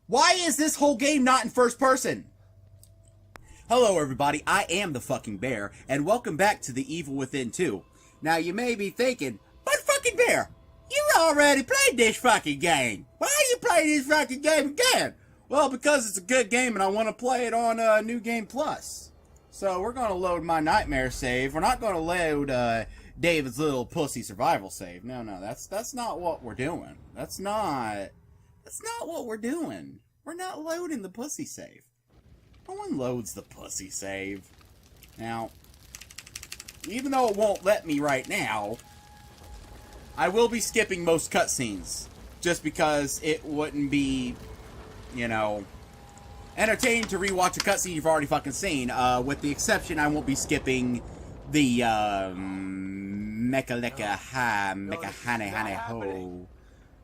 Why is this whole game not in first person? Hello everybody, I am the fucking bear, and welcome back to The Evil Within 2. Now you may be thinking, but fucking bear, you already played this fucking game. Why are you playing this fucking game again? Well, because it's a good game and I want to play it on New Game Plus. So we're going to load my nightmare save. We're not going to load David's little pussy survival save. No, that's not what we're doing. That's not what we're doing. We're not loading the pussy save. No one loads the pussy save. Now, even though it won't let me right now, I will be skipping most cutscenes. Just because it wouldn't be, you know, entertaining to rewatch a cutscene you've already fucking seen. With the exception, I won't be skipping the, Mecha Hane Ho.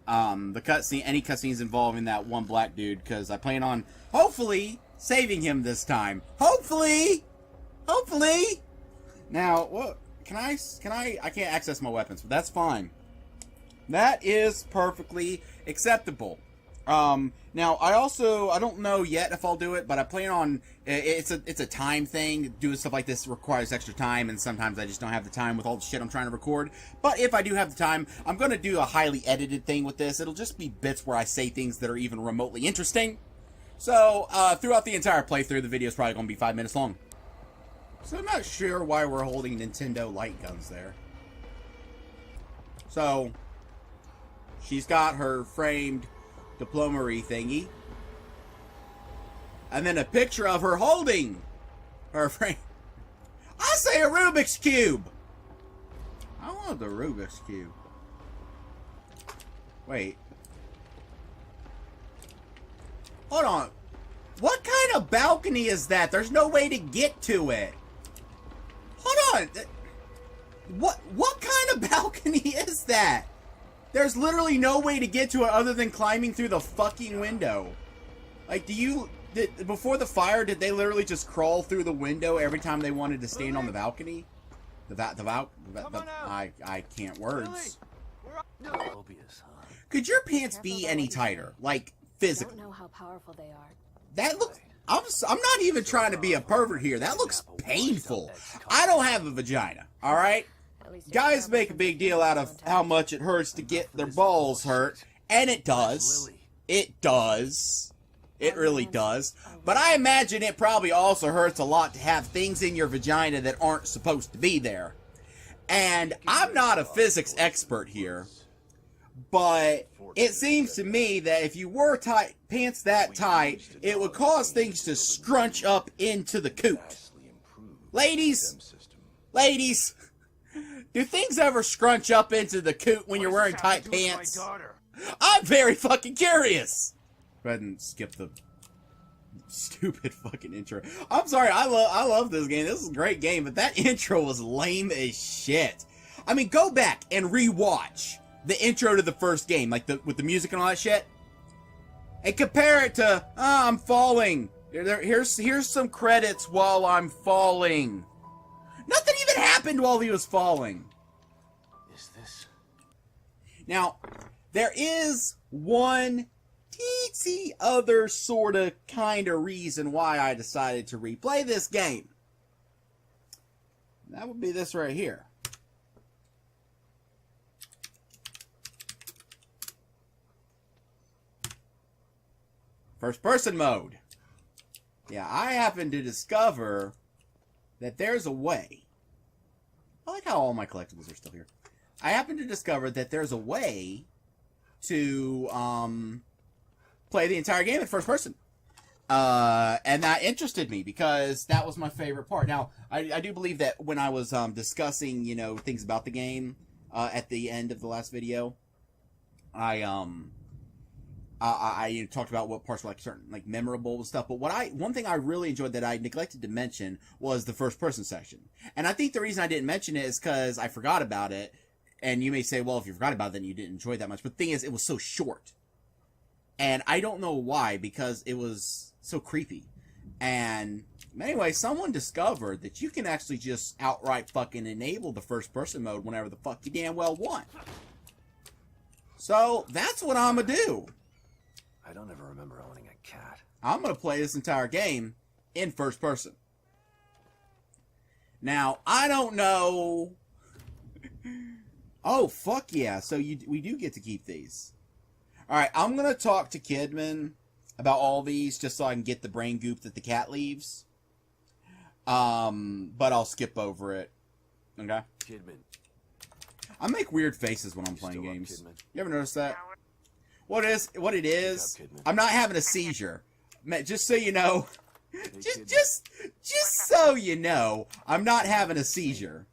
The cutscene, any cutscenes involving that one black dude, because I plan on, hopefully, saving him this time. Hopefully! Now, what, I can't access my weapons, but that's fine. That is perfectly acceptable. Now, I don't know yet if I'll do it, but I plan on, it's a time thing. Doing stuff like this requires extra time, and sometimes I just don't have the time with all the shit I'm trying to record. But if I do have the time, I'm going to do a highly edited thing with this. It'll just be bits where I say things that are even remotely interesting. So, throughout the entire playthrough, the video is probably going to be 5 minutes long. So I'm not sure why we're holding Nintendo light guns there. So, she's got her framed diplomery thingy. And then a picture of her holding her frame. I say a Rubik's Cube! I want the Rubik's Cube. Wait. Hold on. What kind of balcony is that? There's no way to get to it. Hold on. What kind of balcony is that? There's literally no way to get to it other than climbing through the fucking window. Like, before the fire, did they literally just crawl through the window every time they wanted to stand on the balcony? I can't words. Could your pants be any tighter? Like, physically? I don't know how powerful they are. That looks... I'm not even trying to be a pervert here. That looks painful. I don't have a vagina, alright? Guys make a big deal out of how much it hurts to get their balls hurt. And it does. It does. It really does. But I imagine it probably also hurts a lot to have things in your vagina that aren't supposed to be there. And I'm not a physics expert here, but it seems to me that if you wore pants that tight, it would cause things to scrunch up into the coot. Ladies, do things ever scrunch up into the coot when you're wearing tight pants? I'm very fucking curious. Go ahead and skip the stupid fucking intro. I'm sorry, I love this game. This is a great game, but that intro was lame as shit. I mean, go back and rewatch the intro to the first game, like with the music and all that shit, and compare it to, I'm falling. Here's some credits while I'm falling. Nothing even happened while he was falling. Is this? Now, there is one teensy other sorta kinda reason why I decided to replay this game. That would be this right here. First person mode. Yeah, I happen to discover that there's a way. I like how all my collectibles are still here. I happen to discover that there's a way to play the entire game in first person. And that interested me because that was my favorite part. Now, I do believe that when I was discussing, you know, things about the game at the end of the last video, I talked about what parts were like certain, like memorable and stuff. But one thing I really enjoyed that I neglected to mention was the first person section. And I think the reason I didn't mention it is because I forgot about it. And you may say, well, if you forgot about it, then you didn't enjoy it that much. But the thing is, it was so short. And I don't know why, because it was so creepy. And anyway, someone discovered that you can actually just outright fucking enable the first person mode whenever the fuck you damn well want. So that's what I'm gonna do. I don't ever remember owning a cat. I'm going to play this entire game in first person. Now, I don't know... Oh, fuck yeah. So we do get to keep these. Alright, I'm going to talk to Kidman about all these just so I can get the brain goop that the cat leaves. But I'll skip over it. Okay? Kidman. I make weird faces when I'm playing games. You ever notice that? What it is, I'm not having a seizure. Just so you know. Just so you know, I'm not having a seizure.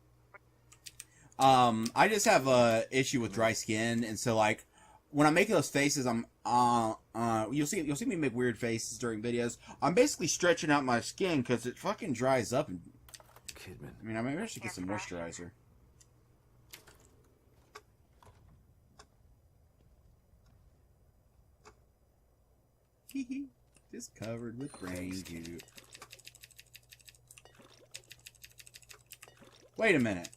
I just have a issue with dry skin, and so like when I'm making those faces, you'll see me make weird faces during videos. I'm basically stretching out my skin because it fucking dries up. And, Kidman. I mean, maybe I should get some moisturizer. Just covered with brain goop. Wait a minute.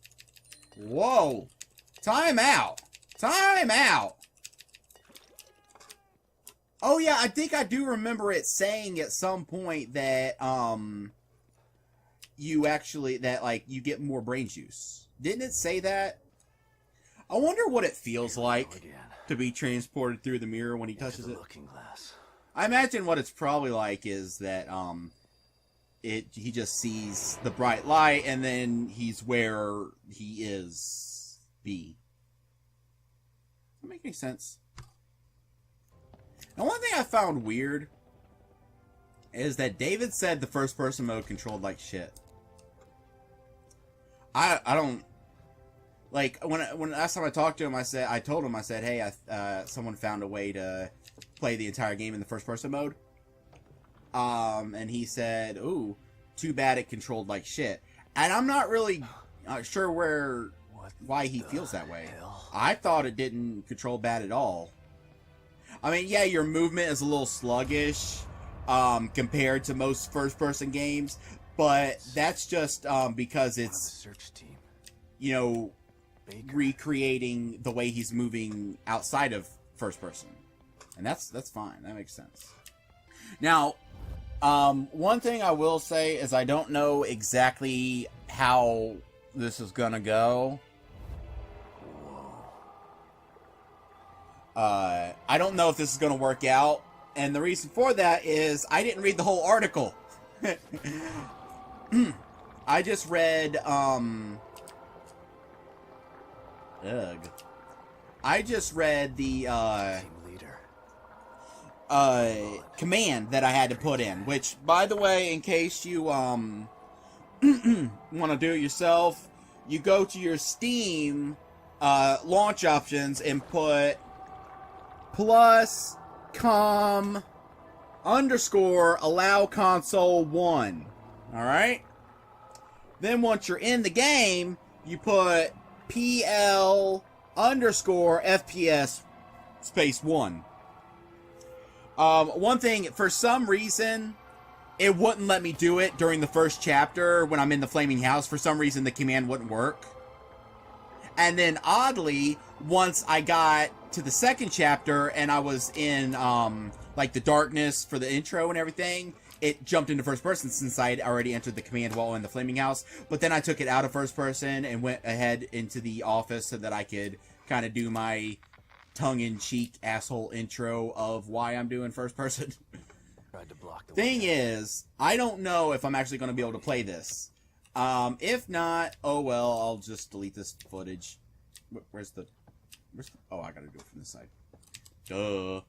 Whoa! Time out! Time out! Oh yeah, I think I do remember it saying at some point that, you actually, like, you get more brain juice. Didn't it say that? I wonder what it feels like to be transported through the mirror when he touches it. Looking glass. I imagine what it's probably like is that, he just sees the bright light and then he's where he is be. Does that make any sense? Now, one thing I found weird is that David said the first person mode controlled like shit. I don't like when last time I talked to him, I told him, hey, someone found a way to play the entire game in the first person mode. And he said, "Ooh, too bad it controlled like shit." And I'm not really sure why he feels that way. I thought it didn't control bad at all. I mean, yeah, your movement is a little sluggish compared to most first-person games, but that's just because it's, you know, recreating the way he's moving outside of first-person. And that's fine. That makes sense. Now, one thing I will say is I don't know exactly how this is gonna go. I don't know if this is gonna work out, and the reason for that is I didn't read the whole article. I just read, I just read the, command that I had to put in, which, by the way, in case you, want to do it yourself, you go to your Steam, launch options and put +com_allow console 1. Alright? Then once you're in the game, you put PL_FPS space 1. One thing, for some reason, it wouldn't let me do it during the first chapter when I'm in the flaming house. For some reason, the command wouldn't work. And then, oddly, once I got to the second chapter and I was in, like, the darkness for the intro and everything, it jumped into first person since I had already entered the command while in the flaming house. But then I took it out of first person and went ahead into the office so that I could kind of do my tongue-in-cheek asshole intro of why I'm doing first person. Thing is, I don't know if I'm actually going to be able to play this. If not, oh well, I'll just delete this footage. Where's the... Oh, I gotta do it from this side. Duh.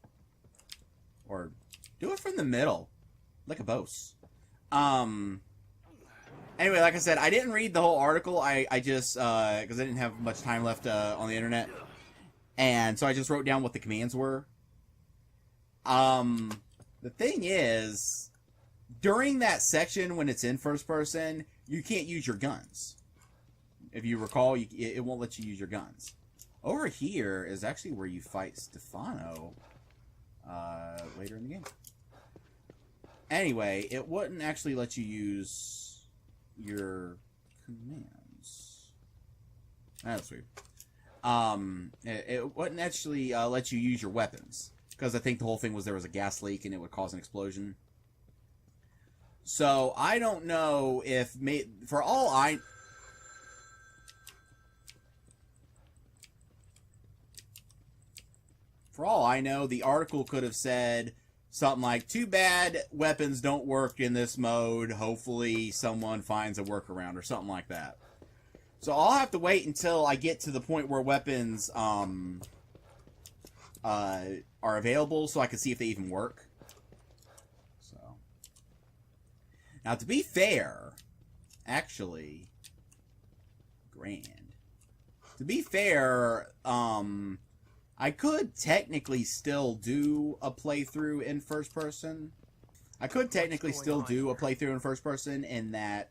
Or do it from the middle. Like a boss. Anyway, like I said, I didn't read the whole article. I just, because I didn't have much time left on the internet. And so I just wrote down what the commands were. The thing is, during that section when it's in first person, you can't use your guns. If you recall, it won't let you use your guns. Over here is actually where you fight Stefano later in the game. Anyway, it wouldn't actually let you use your commands. That's weird. It wouldn't actually let you use your weapons. Because I think the whole thing was there was a gas leak and it would cause an explosion. So, I don't know if... For all I know, the article could have said something like, too bad weapons don't work in this mode. Hopefully someone finds a workaround or something like that. So I'll have to wait until I get to the point where weapons are available so I can see if they even work. So now, to be fair, actually, to be fair, I could technically still do a playthrough in first person. I could technically still do a playthrough in first person in that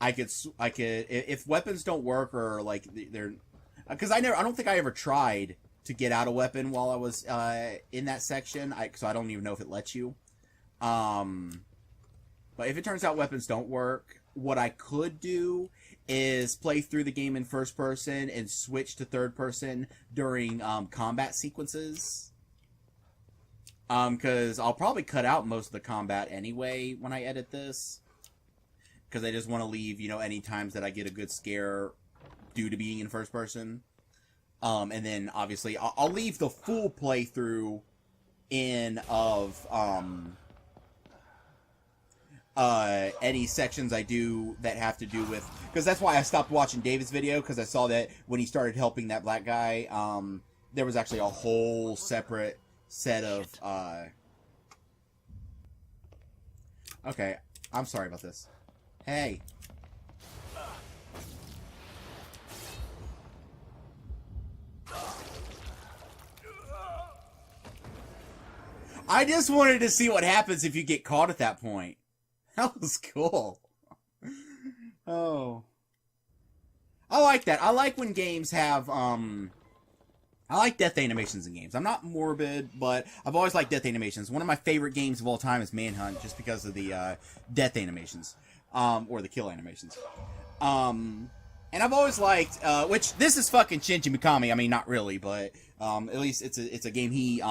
I could if weapons don't work or like they're, because I don't think I ever tried to get out a weapon while I was in that section. So I don't even know if it lets you. But if it turns out weapons don't work, what I could do is play through the game in first person and switch to third person during combat sequences. Because I'll probably cut out most of the combat anyway when I edit this. Because I just want to leave, any times that I get a good scare due to being in first person. And then, obviously, I'll leave the full playthrough in of any sections I do that have to do with... Because that's why I stopped watching David's video, because I saw that when he started helping that black guy, there was actually a whole separate set of... Okay, I'm sorry about this. Hey. I just wanted to see what happens if you get caught at that point. That was cool. Oh. I like that. I like when games have, I like death animations in games. I'm not morbid, but I've always liked death animations. One of my favorite games of all time is Manhunt, just because of the, death animations. Or the kill animations. And I've always liked, which, this is fucking Shinji Mikami. I mean, not really, but, at least it's a game he,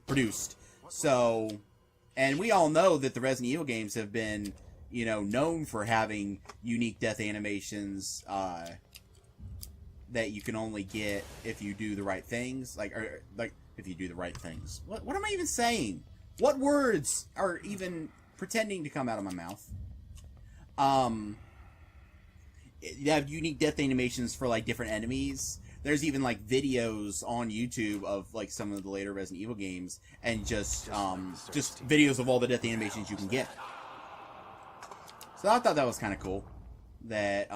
produced. So, and we all know that the Resident Evil games have been, known for having unique death animations, that you can only get if you do the right things. Like, if you do the right things. What am I even saying? What words are even pretending to come out of my mouth? You have unique death animations for, like, different enemies. There's even, like, videos on YouTube of, like, some of the later Resident Evil games, and just videos of all the death animations you can get. So I thought that was kind of cool, that,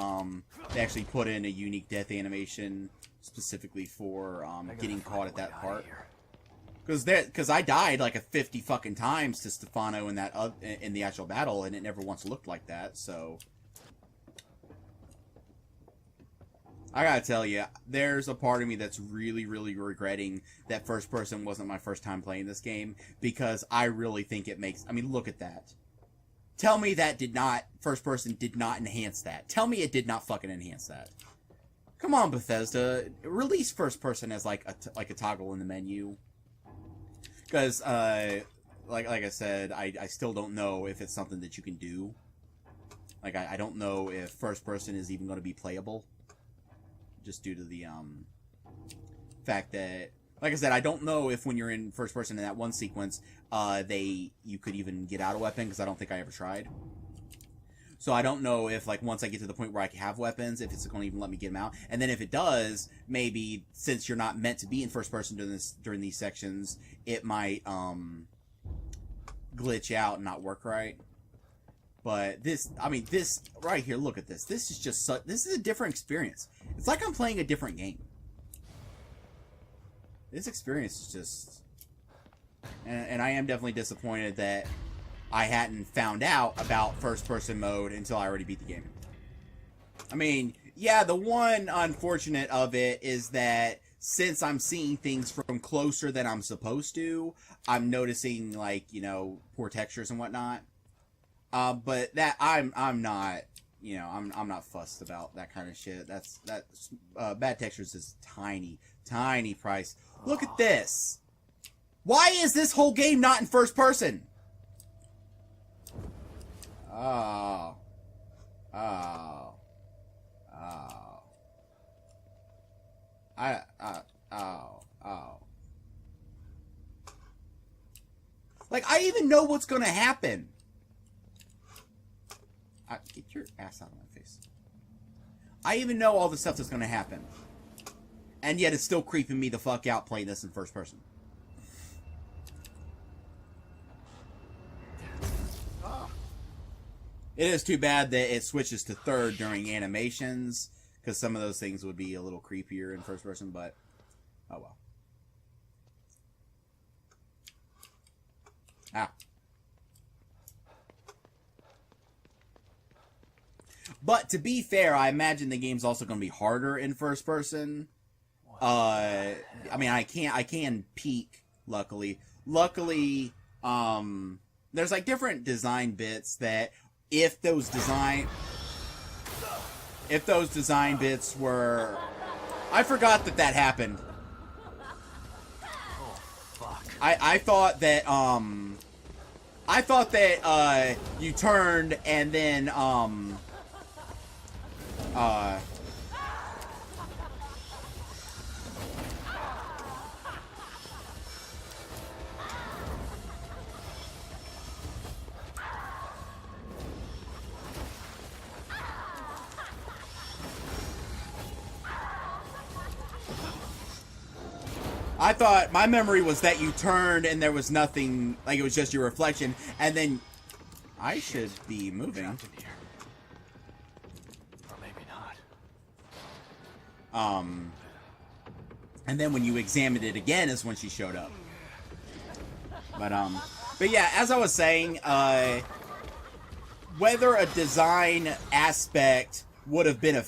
they actually put in a unique death animation specifically for, getting caught at that part. Because I died, like, 50 fucking times to Stefano in the actual battle, and it never once looked like that, so... I gotta tell you, there's a part of me that's really, really regretting that first person wasn't my first time playing this game, because I really think it makes... I mean, look at that. Tell me that first person did not enhance that. Tell me it did not fucking enhance that. Come on, Bethesda. Release first person as, like a toggle in the menu. Because, like I said, I still don't know if it's something that you can do. Like, I don't know if first person is even going to be playable. Just due to the, fact that, like I said, I don't know if when you're in first person in that one sequence, you could even get out a weapon, because I don't think I ever tried. So I don't know if, like, once I get to the point where I can have weapons, if it's going to even let me get them out. And then if it does, maybe, since you're not meant to be in first person during these sections, it might, glitch out and not work right. But this right here, look at this. This is just this is a different experience. It's like I'm playing a different game. This experience is just... And I am definitely disappointed that I hadn't found out about first-person mode until I already beat the game. I mean, yeah, the one unfortunate of it is that since I'm seeing things from closer than I'm supposed to, I'm noticing, like, poor textures and whatnot. But that I'm not, I'm not fussed about that kind of shit. That's bad textures is tiny Tiny price. Look at this. Why is this whole game not in first person? Oh. Oh. Oh. Oh. Like, I even know what's gonna happen. Get your ass out of my face. I even know all the stuff that's gonna happen. And yet it's still creeping me the fuck out playing this in first person. It is too bad that it switches to third during animations, because some of those things would be a little creepier in first person, but oh well. Ah. But to be fair, I imagine the game's also going to be harder in first person. I mean, I can peek, luckily. Luckily, there's like different design bits that if those design bits were... I forgot that happened. Oh, fuck. I thought that you turned and then I thought my memory was that you turned and there was nothing, like it was just your reflection, and then I should be moving. Trapped in here. Or maybe not. And then when you examined it again is when she showed up. But yeah, as I was saying, whether a design aspect would have been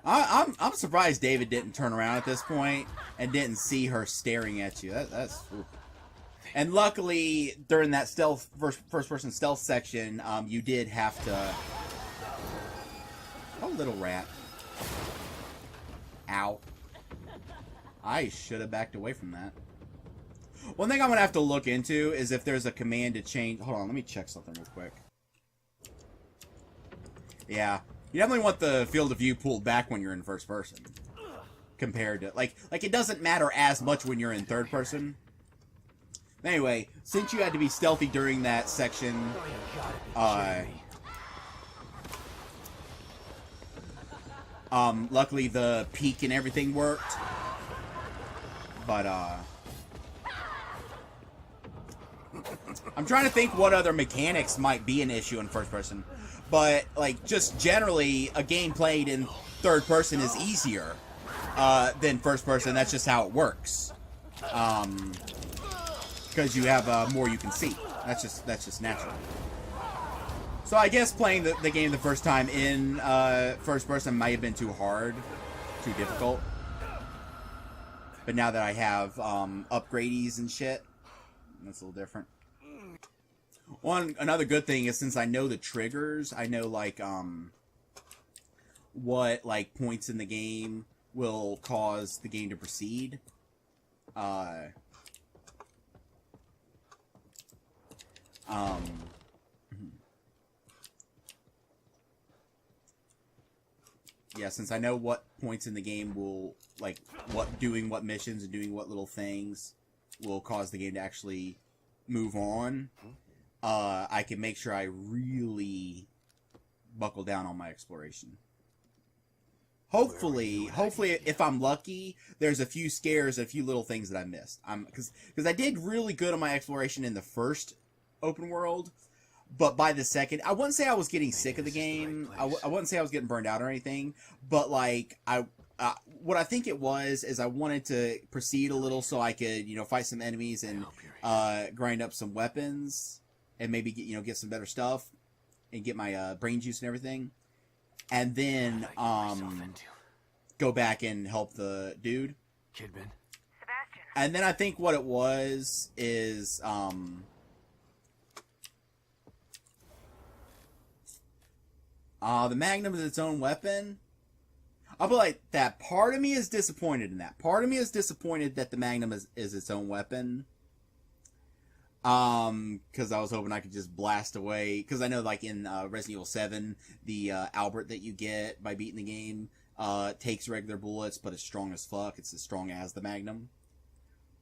I'm surprised David didn't turn around at this point and didn't see her staring at you. That's oof. And luckily, during that stealth first-person stealth section, you did have to... Oh, little rat. Ow. I should have backed away from that. One thing I'm going to have to look into is if there's a command to change... Hold on, let me check something real quick. Yeah. You definitely want the field of view pulled back when you're in first person. Compared to... Like it doesn't matter as much when you're in third person. Anyway, since you had to be stealthy during that section... luckily the peak and everything worked. But, I'm trying to think what other mechanics might be an issue in first person. But, like, just generally, a game played in third person is easier than first person. That's just how it works. Because you have more you can see. That's just natural. So I guess playing the game the first time in first person might have been too hard, too difficult. But now that I have upgrades and shit, that's a little different. Another good thing is since I know the triggers, I know like what like points in the game will cause the game to proceed. Yeah, since I know what points in the game will like doing what missions and doing what little things will cause the game to actually move on. I can make sure I really buckle down on my exploration. Hopefully, if I'm lucky, there's a few scares, a few little things that I missed. Because I did really good on my exploration in the first open world, but by the second, I wouldn't say I was getting sick of the game. I wouldn't say I was getting burned out or anything. But like what I think it was is I wanted to proceed a little so I could fight some enemies and grind up some weapons. And maybe get some better stuff, and get my brain juice and everything, and then go back and help the dude. Kidman. Sebastian. And then I think what it was is the Magnum is its own weapon. I'll be like, that part of me is disappointed in that. Part of me is disappointed that the Magnum is its own weapon. Because I was hoping I could just blast away. Because I know, like, in Resident Evil 7, the Albert that you get by beating the game takes regular bullets, but it's strong as fuck. It's as strong as the Magnum.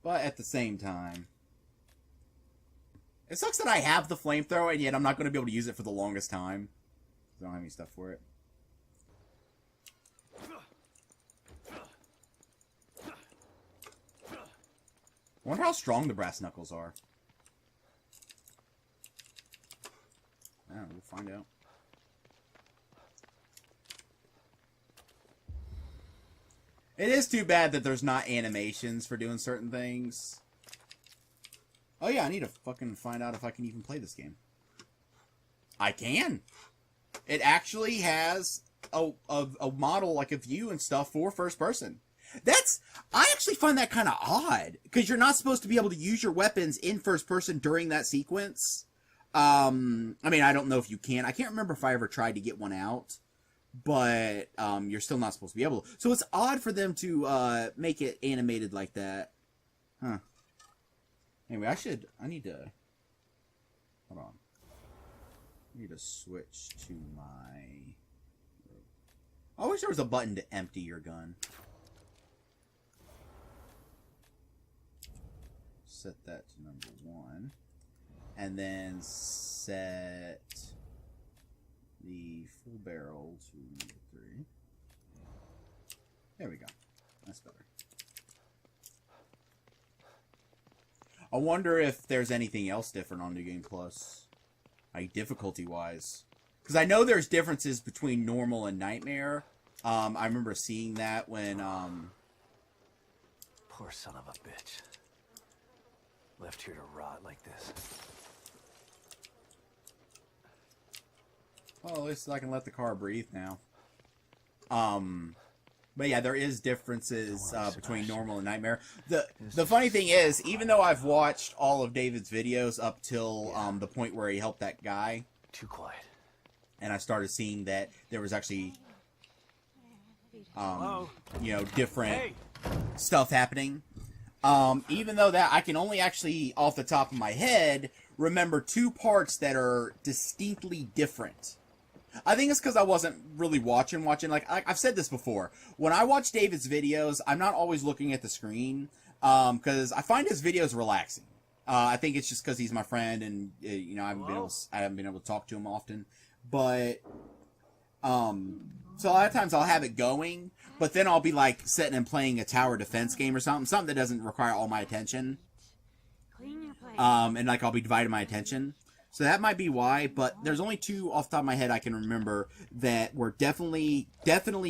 But at the same time, it sucks that I have the flamethrower, and yet I'm not going to be able to use it for the longest time. I don't have any stuff for it. I wonder how strong the brass knuckles are. Yeah, we'll find out. It is too bad that there's not animations for doing certain things. Oh yeah, I need to fucking find out if I can even play this game. I can. It actually has a model, like a view and stuff for first person. I actually find that kind of odd, because you're not supposed to be able to use your weapons in first person during that sequence. I mean, I don't know if you can. I can't remember if I ever tried to get one out, but you're still not supposed to be able to. So it's odd for them to make it animated like that. Huh. Anyway, I need to, hold on. I need to switch to my, I wish there was a button to empty your gun. Set that to number 1. And then set the full barrel to number 3. There we go. That's better. I wonder if there's anything else different on New Game Plus, like difficulty-wise. Because I know there's differences between normal and nightmare. I remember seeing that when, Poor son of a bitch. Left here to rot like this. Well, at least I can let the car breathe now. But yeah, there is differences between normal and nightmare. The funny thing is, even though I've watched all of David's videos up till the point where he helped that guy, Too quiet. and I started seeing that there was actually, you know, different stuff happening. Even though that I can only actually, off the top of my head, remember 2 parts that are distinctly different. I think it's because I wasn't really watching. Like, I've said this before. When I watch David's videos, I'm not always looking at the screen, because I find his videos relaxing. I think it's just because he's my friend, and you know, I haven't been able to talk to him often. But so a lot of times I'll have it going, but then I'll be like sitting and playing a tower defense game or something that doesn't require all my attention. And like I'll be dividing my attention. So that might be why, but there's only 2 off the top of my head I can remember that were definitely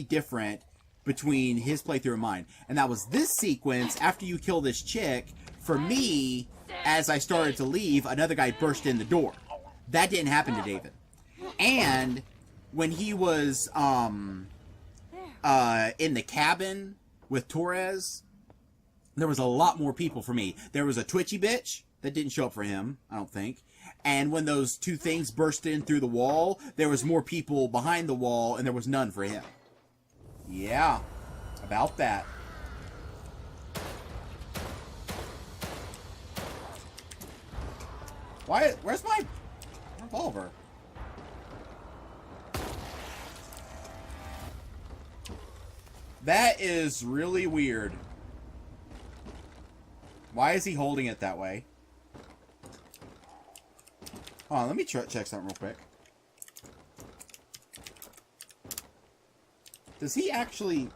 different between his playthrough and mine. And that was this sequence after you kill this chick. For me, as I started to leave, another guy burst in the door. That didn't happen to David. And when he was in the cabin with Torres, there was a lot more people for me. There was a twitchy bitch that didn't show up for him, I don't think. And when those 2 things burst in through the wall, there was more people behind the wall, and there was none for him. Yeah, about that. Where's my revolver? That is really weird. Why is he holding it that way? Hold on, let me check something real quick. Does he actually...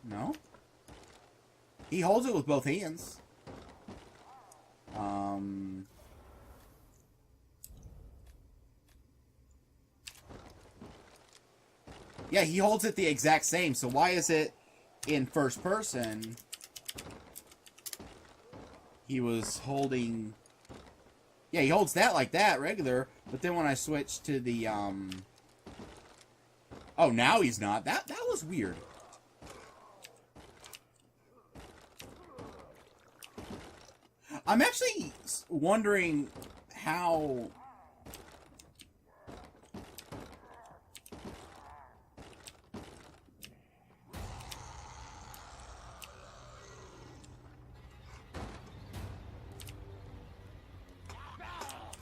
No? He holds it with both hands. Yeah, he holds it the exact same, so why is it in first person... He was holding... Yeah, he holds that like that, regular. But then when I switch to the, Oh, now he's not. That was weird. I'm actually wondering how...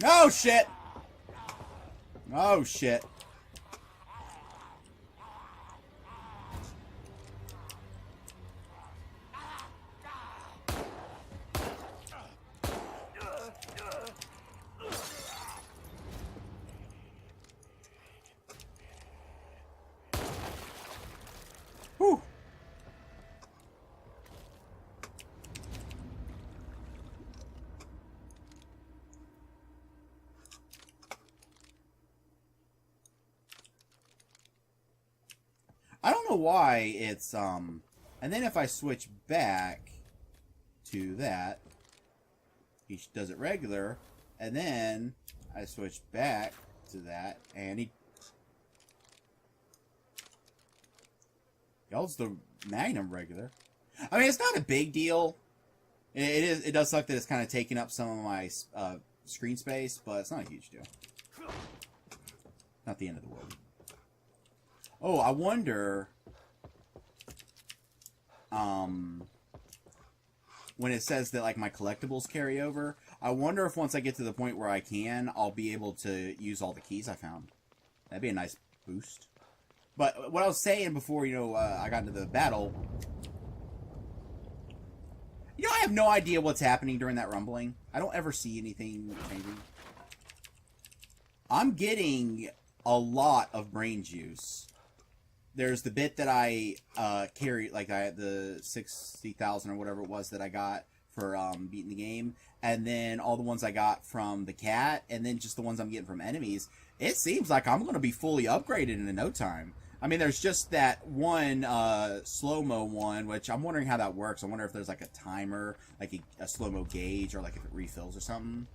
Oh, shit! Oh, shit. Whew. I don't know why it's, and then if I switch back to that, he does it regular, and then I switch back to that, and he holds the Magnum regular. I mean, it's not a big deal. It does suck that it's kind of taking up some of my screen space, but it's not a huge deal. Not the end of the world. Oh, I wonder, when it says that, like, my collectibles carry over, I wonder if once I get to the point where I can, I'll be able to use all the keys I found. That'd be a nice boost. But what I was saying before, you know, I got into the battle, you know, I have no idea what's happening during that rumbling. I don't ever see anything changing. I'm getting a lot of brain juice. There's the bit that I carry, like the 60,000 or whatever it was that I got for beating the game, and then all the ones I got from the cat, and then just the ones I'm getting from enemies. It seems like I'm going to be fully upgraded in no time. I mean, there's just that one slow-mo one, which I'm wondering how that works. I wonder if there's like a timer, like a slow-mo gauge, or like if it refills or something.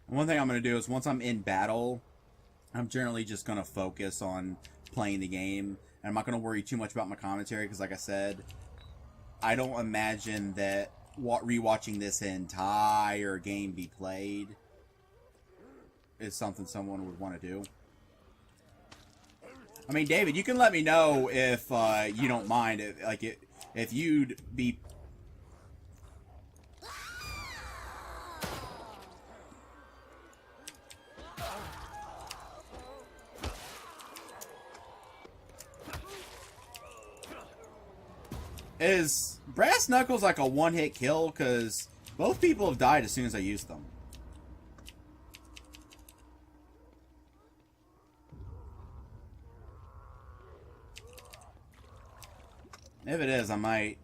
And one thing I'm going to do is once I'm in battle, I'm generally just going to focus on playing the game. And I'm not going to worry too much about my commentary because, like I said, I don't imagine that rewatching this entire game be played is something someone would want to do. I mean, David, you can let me know if you don't mind. If you'd be... Is Brass Knuckles like a one-hit kill? Because both people have died as soon as I used them. If it is, I might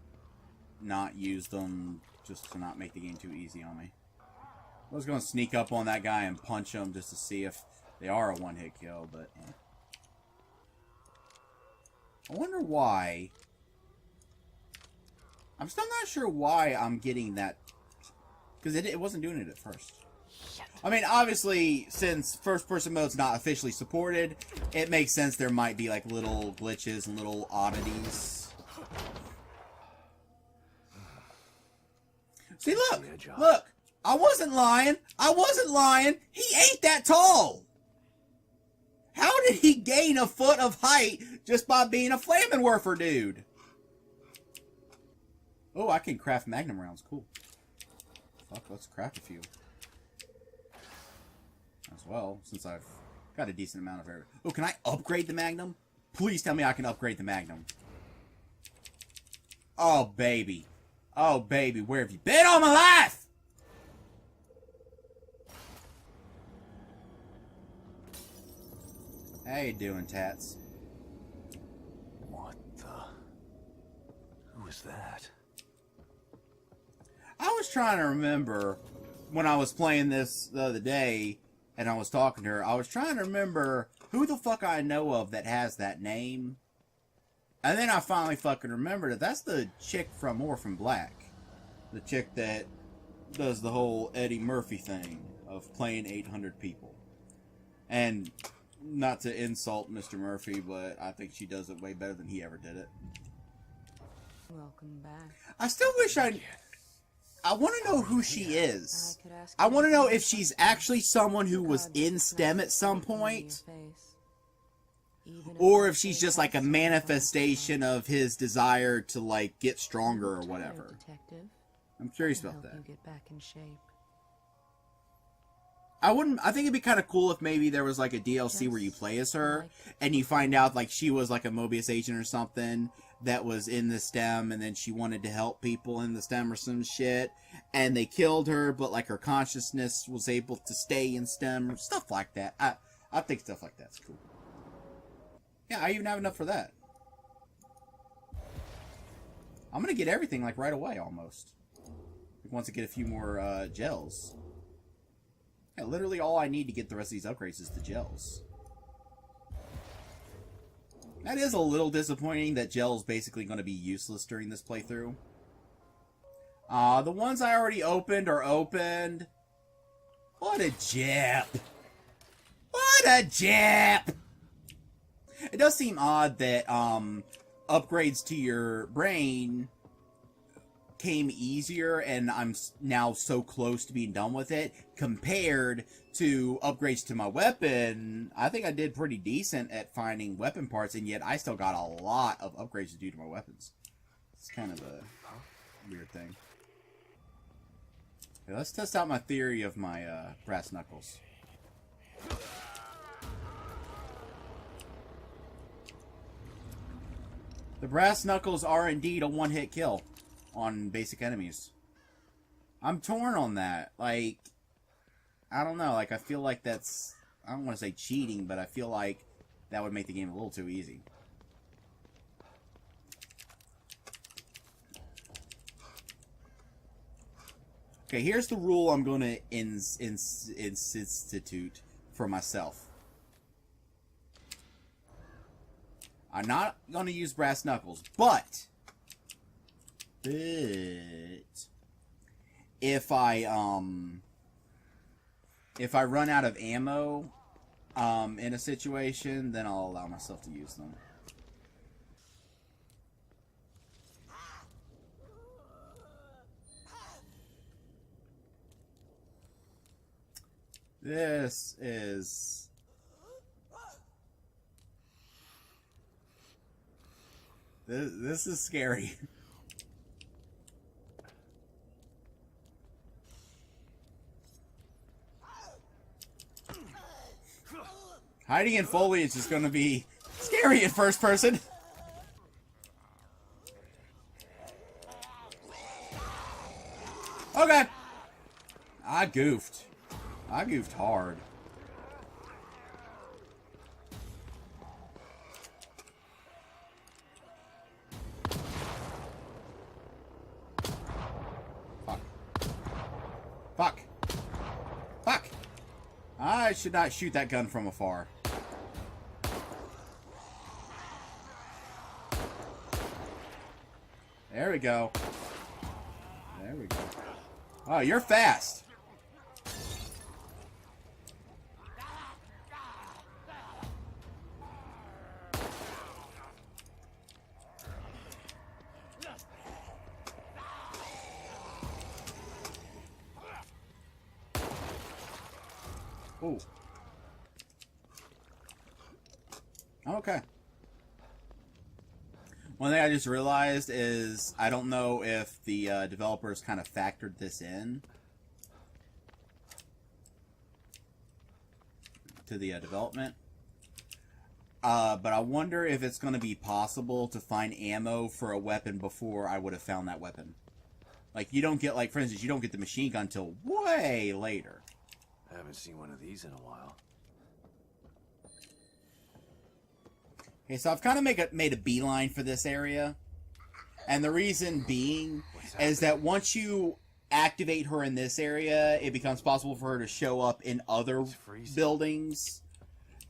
not use them just to not make the game too easy on me. I was going to sneak up on that guy and punch him just to see if they are a one-hit kill, but... Eh. I wonder why... I'm still not sure why I'm getting that, because it wasn't doing it at first. I mean, obviously, since first-person mode's not officially supported, it makes sense there might be, like, little glitches and little oddities. See, look, I wasn't lying. He ain't that tall. How did he gain a foot of height just by being a Flammenwerfer dude? Oh, I can craft Magnum rounds. Cool. Fuck, let's craft a few. As well, since I've got a decent amount of air. Oh, can I upgrade the Magnum? Please tell me I can upgrade the Magnum. Oh, baby. Oh, baby, where have you been all my life? How you doing, Tats? What the... Who is that? I was trying to remember when I was playing this the other day and I was talking to her. I was trying to remember who the fuck I know of that has that name. And then I finally fucking remembered it. That's the chick from Orphan Black. The chick that does the whole Eddie Murphy thing of playing 800 people. And not to insult Mr. Murphy, but I think she does it way better than he ever did it. Welcome back. I still wish I want to know who she is. I want to know if she's actually someone who was in STEM at some point, or if she's just like a manifestation of his desire to like get stronger or whatever. I'm curious about that. Get back in shape. I wouldn't. I think it'd be kind of cool if maybe there was like a DLC where you play as her, and you find out like she was like a Mobius agent or something that was in the STEM, and then she wanted to help people in the STEM or some shit, and they killed her, but like her consciousness was able to stay in STEM or stuff like that. I think stuff like that's cool. Yeah, I even have enough for that. I'm gonna get everything like right away almost. Once I get a few more gels. Yeah, literally all I need to get the rest of these upgrades is the gels. That is a little disappointing that gel's basically going to be useless during this playthrough. The ones I already opened are opened. What a jap. What a jap! It does seem odd that upgrades to your brain came easier, and I'm now so close to being done with it, compared to upgrades to my weapon. I think I did pretty decent at finding weapon parts, and yet I still got a lot of upgrades to do to my weapons. It's kind of a weird thing. Okay, let's test out my theory of my brass knuckles. The brass knuckles are indeed a one-hit kill on basic enemies. I'm torn on that. Like, I don't know. Like, I feel like that's... I don't want to say cheating, but I feel like that would make the game a little too easy. Okay, here's the rule I'm going to institute for myself. I'm not going to use brass knuckles, but if I run out of ammo in a situation, then I'll allow myself to use them. This is scary. Hiding in foliage is going to be scary in first person. Okay. I goofed. I goofed hard. Fuck. Fuck. Fuck. I should not shoot that gun from afar. There we go. There we go. Oh, you're fast. Ooh. Okay. One thing I just realized is I don't know if the developers kind of factored this in to the development. But I wonder if it's going to be possible to find ammo for a weapon before I would have found that weapon. Like, you don't get, like, for instance, you don't get the machine gun until way later. I haven't seen one of these in a while. Okay, so I've kind of made a beeline for this area. And the reason being is that once you activate her in this area, it becomes possible for her to show up in other buildings.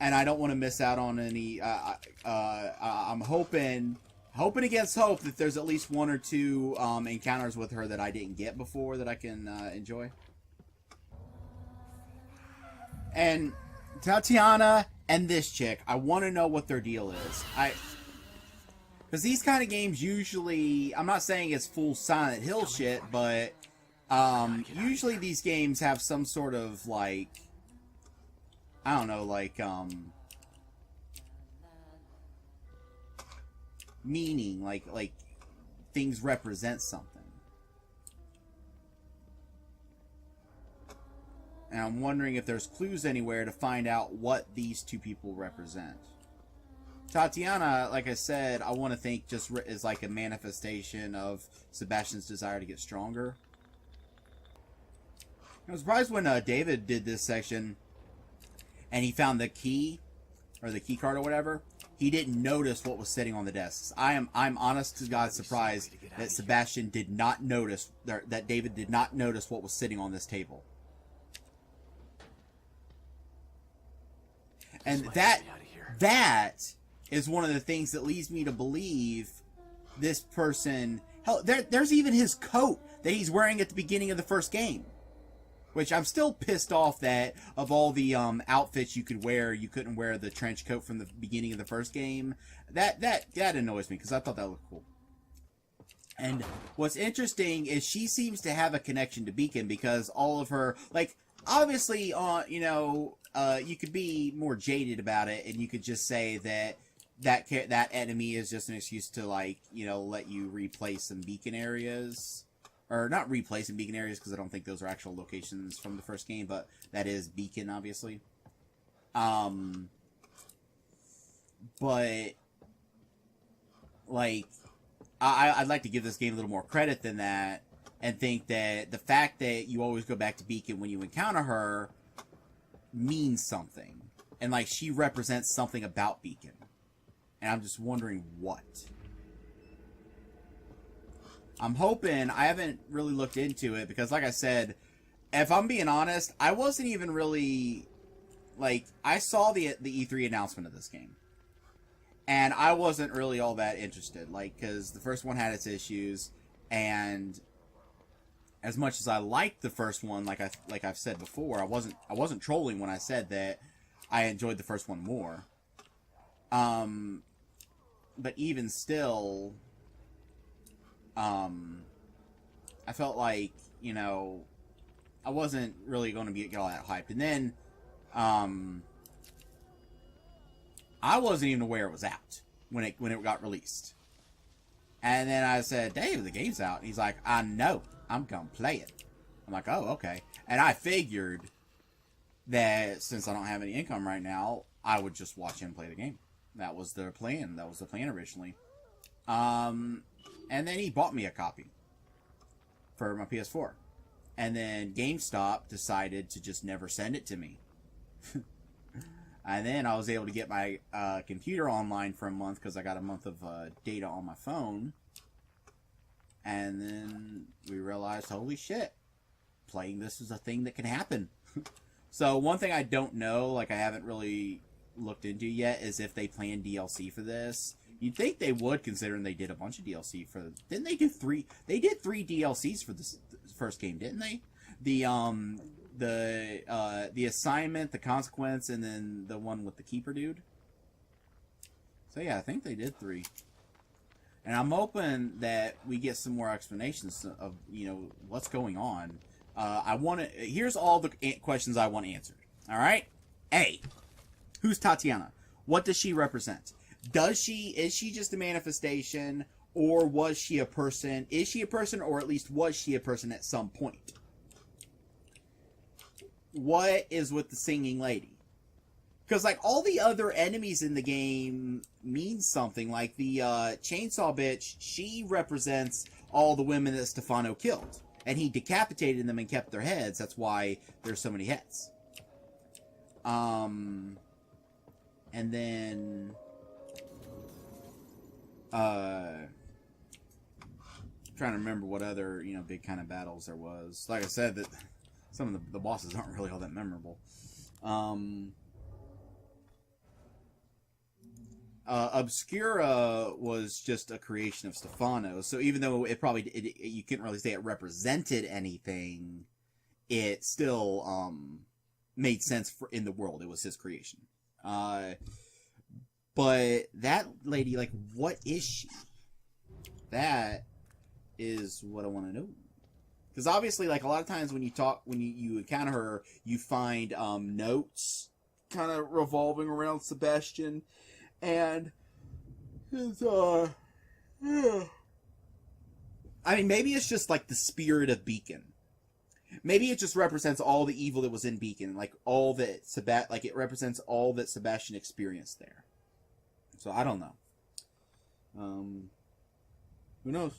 And I don't want to miss out on any... I'm hoping against hope that there's at least one or two encounters with her that I didn't get before that I can enjoy. And Tatiana and this chick, I want to know what their deal is. Because these kind of games usually, I'm not saying it's full Silent Hill shit, but usually these games have some sort of, like, I don't know, like, meaning, like things represent something. And I'm wondering if there's clues anywhere to find out what these two people represent. Tatiana, like I said, I want to think just is like a manifestation of Sebastian's desire to get stronger. I was surprised when David did this section and he found the key, or the key card or whatever. He didn't notice what was sitting on the desks. I'm honest to God surprised that Sebastian did not notice, that David did not notice what was sitting on this table. And that is one of the things that leads me to believe this person... Hell, there's even his coat that he's wearing at the beginning of the first game. Which I'm still pissed off that of all the outfits you could wear, you couldn't wear the trench coat from the beginning of the first game. That annoys me, because I thought that looked cool. And what's interesting is she seems to have a connection to Beacon, because all of her... Like, obviously, you know... you could be more jaded about it, and you could just say that enemy is just an excuse to, like, you know, let you replay some beacon areas. Or not replay some beacon areas, because I don't think those are actual locations from the first game, but that is beacon, obviously. But, like, I'd like to give this game a little more credit than that, and think that the fact that you always go back to Beacon when you encounter her means something. And, like, she represents something about Beacon. And I'm just wondering what. I'm hoping... I haven't really looked into it, because, like I said, if I'm being honest, I wasn't even really... Like, I saw the E3 announcement of this game. And I wasn't really all that interested. Like, because the first one had its issues, and... As much as I liked the first one, like I've said before, I wasn't trolling when I said that I enjoyed the first one more. But even still, I felt like, you know, I wasn't really going to get all that hyped. And then, I wasn't even aware it was out when it got released. And then I said, "Dave, the game's out." And he's like, "I know. I'm gonna play it." I'm like, "Oh, okay." And I figured that since I don't have any income right now, I would just watch him play the game. That was the plan. That was the plan originally. And then he bought me a copy for my PS4. And then GameStop decided to just never send it to me. And then I was able to get my computer online for a month, because I got a month of data on my phone. And then we realized, holy shit, playing this is a thing that can happen. So one thing I don't know, like I haven't really looked into yet, is if they plan DLC for this. You'd think they would, considering they did a bunch of DLC for... Didn't they do three? They did 3 DLCs for this first game, didn't they? The assignment, the consequence, and then the one with the keeper dude. So yeah, I think they did 3. And I'm hoping that we get some more explanations of, you know, what's going on. Here's all the questions I want answered. All right? A, who's Tatiana? What does she represent? Is she just a manifestation, or was she a person? Is she a person, or at least was she a person at some point? What is with the singing lady? Because, like, all the other enemies in the game mean something. Like, the chainsaw bitch, she represents all the women that Stefano killed. And he decapitated them and kept their heads. That's why there's so many heads. And then... trying to remember what other, you know, big kind of battles there was. Like I said, that some of the bosses aren't really all that memorable. Obscura was just a creation of Stefano, so even though you couldn't really say it represented anything, it still made sense in the world. It was his creation. But that lady, like, what is she? That is what I want to know. Because obviously, like, a lot of times when you encounter her, you find notes kind of revolving around Sebastian. And his, I mean, maybe it's just like the spirit of Beacon. Maybe it just represents all the evil that was in Beacon, like all that like it represents all that Sebastian experienced there. So I don't know. Who knows?